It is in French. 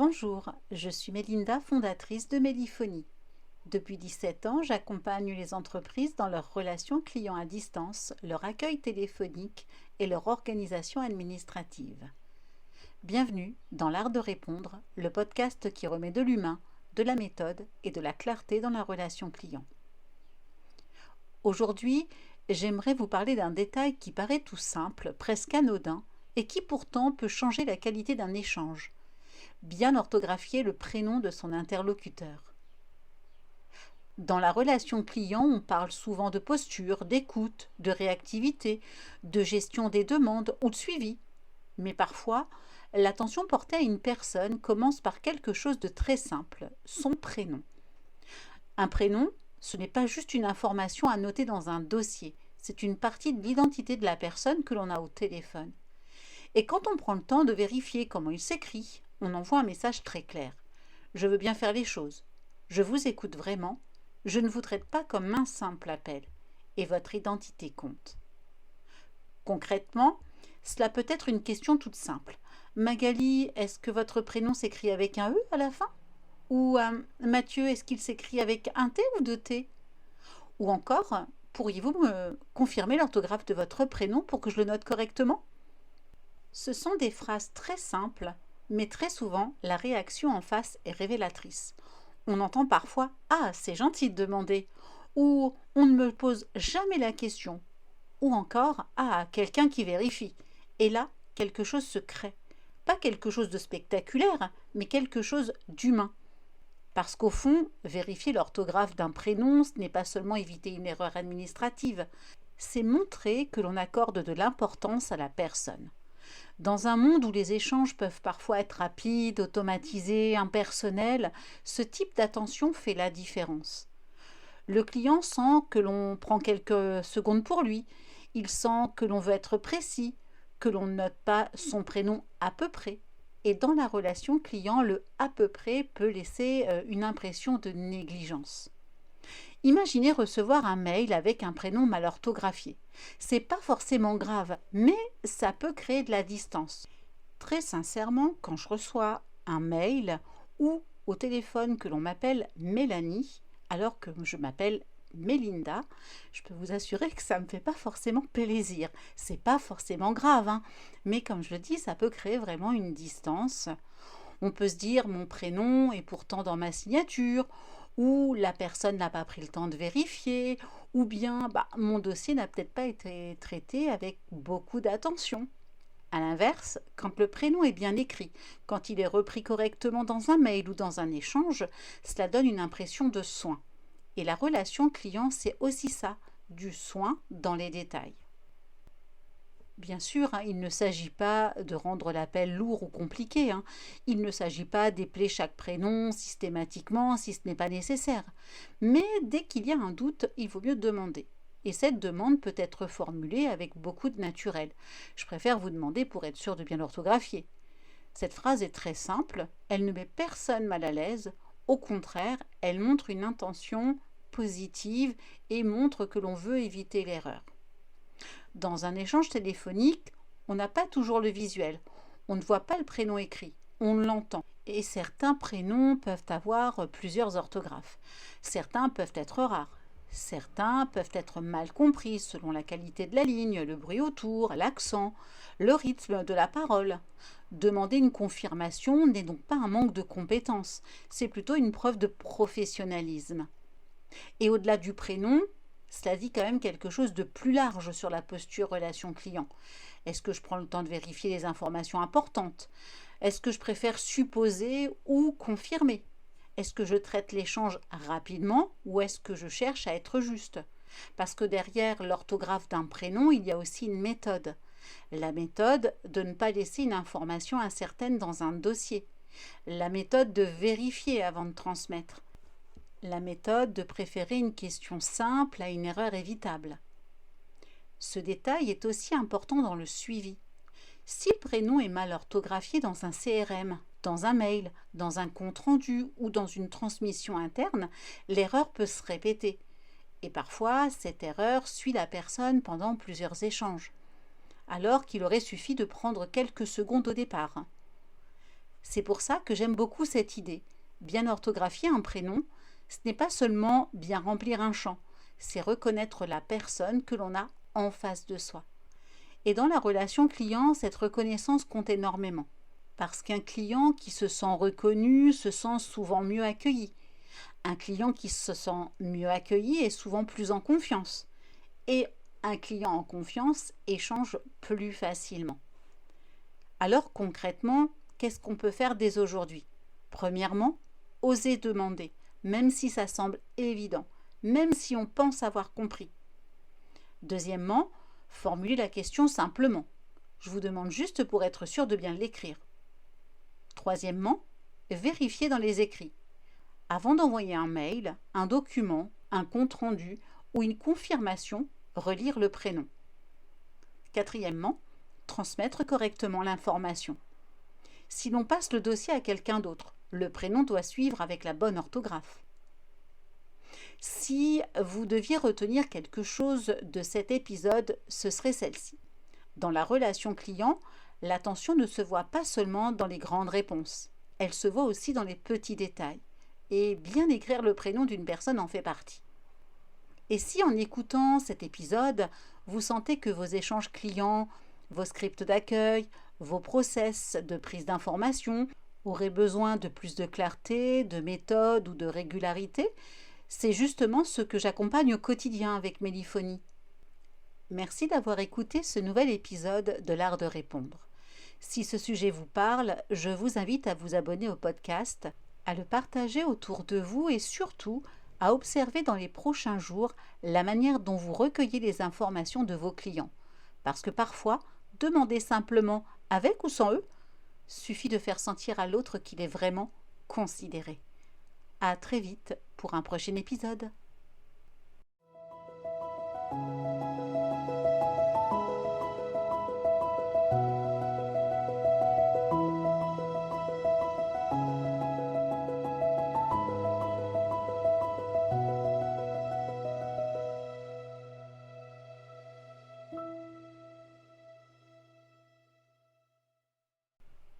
Bonjour, je suis Mélinda, fondatrice de Méliphonie. Depuis 17 ans, j'accompagne les entreprises dans leurs relations clients à distance, leur accueil téléphonique et leur organisation administrative. Bienvenue dans l'Art de répondre, le podcast qui remet de l'humain, de la méthode et de la clarté dans la relation client. Aujourd'hui, j'aimerais vous parler d'un détail qui paraît tout simple, presque anodin, et qui pourtant peut changer la qualité d'un échange. Bien orthographier le prénom de son interlocuteur. Dans la relation client, on parle souvent de posture, d'écoute, de réactivité, de gestion des demandes ou de suivi. Mais parfois, l'attention portée à une personne commence par quelque chose de très simple, son prénom. Un prénom, ce n'est pas juste une information à noter dans un dossier, c'est une partie de l'identité de la personne que l'on a au téléphone. Et quand on prend le temps de vérifier comment il s'écrit, on envoie un message très clair. Je veux bien faire les choses. Je vous écoute vraiment. Je ne vous traite pas comme un simple appel. Et votre identité compte. Concrètement, cela peut être une question toute simple. Magali, est-ce que votre prénom s'écrit avec un E à la fin? Ou Mathieu, est-ce qu'il s'écrit avec un T ou deux T? Ou encore, pourriez-vous me confirmer l'orthographe de votre prénom pour que je le note correctement? Ce sont des phrases très simples, mais très souvent, la réaction en face est révélatrice. On entend parfois « Ah, c'est gentil de demander » ou « On ne me pose jamais la question » ou encore « Ah, quelqu'un qui vérifie » et là, quelque chose se crée. Pas quelque chose de spectaculaire, mais quelque chose d'humain. Parce qu'au fond, vérifier l'orthographe d'un prénom, ce n'est pas seulement éviter une erreur administrative, c'est montrer que l'on accorde de l'importance à la personne. Dans un monde où les échanges peuvent parfois être rapides, automatisés, impersonnels, ce type d'attention fait la différence. Le client sent que l'on prend quelques secondes pour lui, il sent que l'on veut être précis, que l'on ne note pas son prénom à peu près. Et dans la relation client, le à peu près peut laisser une impression de négligence. Imaginez recevoir un mail avec un prénom mal orthographié. C'est pas forcément grave, mais ça peut créer de la distance. Très sincèrement, quand je reçois un mail ou au téléphone que l'on m'appelle Mélanie, alors que je m'appelle Mélinda, je peux vous assurer que ça me fait pas forcément plaisir. C'est pas forcément grave, hein, mais comme je le dis, ça peut créer vraiment une distance. On peut se dire mon prénom est pourtant dans ma signature, ou la personne n'a pas pris le temps de vérifier, ou bien mon dossier n'a peut-être pas été traité avec beaucoup d'attention. A l'inverse, quand le prénom est bien écrit, quand il est repris correctement dans un mail ou dans un échange, cela donne une impression de soin. Et la relation client, c'est aussi ça, du soin dans les détails. Bien sûr, il ne s'agit pas de rendre l'appel lourd ou compliqué. Il ne s'agit pas d'épeler chaque prénom systématiquement si ce n'est pas nécessaire. Mais dès qu'il y a un doute, il vaut mieux demander. Et cette demande peut être formulée avec beaucoup de naturel. Je préfère vous demander pour être sûr de bien l'orthographier. Cette phrase est très simple, elle ne met personne mal à l'aise. Au contraire, elle montre une intention positive et montre que l'on veut éviter l'erreur. Dans un échange téléphonique, on n'a pas toujours le visuel. On ne voit pas le prénom écrit, on l'entend. Et certains prénoms peuvent avoir plusieurs orthographes. Certains peuvent être rares. Certains peuvent être mal compris selon la qualité de la ligne, le bruit autour, l'accent, le rythme de la parole. Demander une confirmation n'est donc pas un manque de compétence, c'est plutôt une preuve de professionnalisme. Et au-delà du prénom, cela dit quand même quelque chose de plus large sur la posture relation client. Est-ce que je prends le temps de vérifier les informations importantes? Est-ce que je préfère supposer ou confirmer? Est-ce que je traite l'échange rapidement ou est-ce que je cherche à être juste? Parce que derrière l'orthographe d'un prénom, il y a aussi une méthode. La méthode de ne pas laisser une information incertaine dans un dossier. La méthode de vérifier avant de transmettre. La méthode de préférer une question simple à une erreur évitable. Ce détail est aussi important dans le suivi. Si le prénom est mal orthographié dans un CRM, dans un mail, dans un compte-rendu ou dans une transmission interne, l'erreur peut se répéter. Et parfois, cette erreur suit la personne pendant plusieurs échanges, alors qu'il aurait suffi de prendre quelques secondes au départ. C'est pour ça que j'aime beaucoup cette idée. Bien orthographier un prénom, ce n'est pas seulement bien remplir un champ, c'est reconnaître la personne que l'on a en face de soi. Et dans la relation client, cette reconnaissance compte énormément. Parce qu'un client qui se sent reconnu se sent souvent mieux accueilli. Un client qui se sent mieux accueilli est souvent plus en confiance. Et un client en confiance échange plus facilement. Alors concrètement, qu'est-ce qu'on peut faire dès aujourd'hui? Premièrement, oser demander, même si ça semble évident, même si on pense avoir compris. Deuxièmement, formuler la question simplement. Je vous demande juste pour être sûr de bien l'écrire. Troisièmement, vérifier dans les écrits. Avant d'envoyer un mail, un document, un compte-rendu ou une confirmation, relire le prénom. Quatrièmement, transmettre correctement l'information. Si l'on passe le dossier à quelqu'un d'autre, le prénom doit suivre avec la bonne orthographe. Si vous deviez retenir quelque chose de cet épisode, ce serait celle-ci. Dans la relation client, l'attention ne se voit pas seulement dans les grandes réponses, elle se voit aussi dans les petits détails. Et bien écrire le prénom d'une personne en fait partie. Et si en écoutant cet épisode, vous sentez que vos échanges clients, vos scripts d'accueil, vos process de prise d'information auraient besoin de plus de clarté, de méthode ou de régularité, c'est justement ce que j'accompagne au quotidien avec Méliphonie. Merci d'avoir écouté ce nouvel épisode de l'art de répondre. Si ce sujet vous parle, je vous invite à vous abonner au podcast, à le partager autour de vous et surtout à observer dans les prochains jours la manière dont vous recueillez les informations de vos clients. Parce que parfois, demander simplement avec ou sans eux suffit de faire sentir à l'autre qu'il est vraiment considéré. À très vite pour un prochain épisode.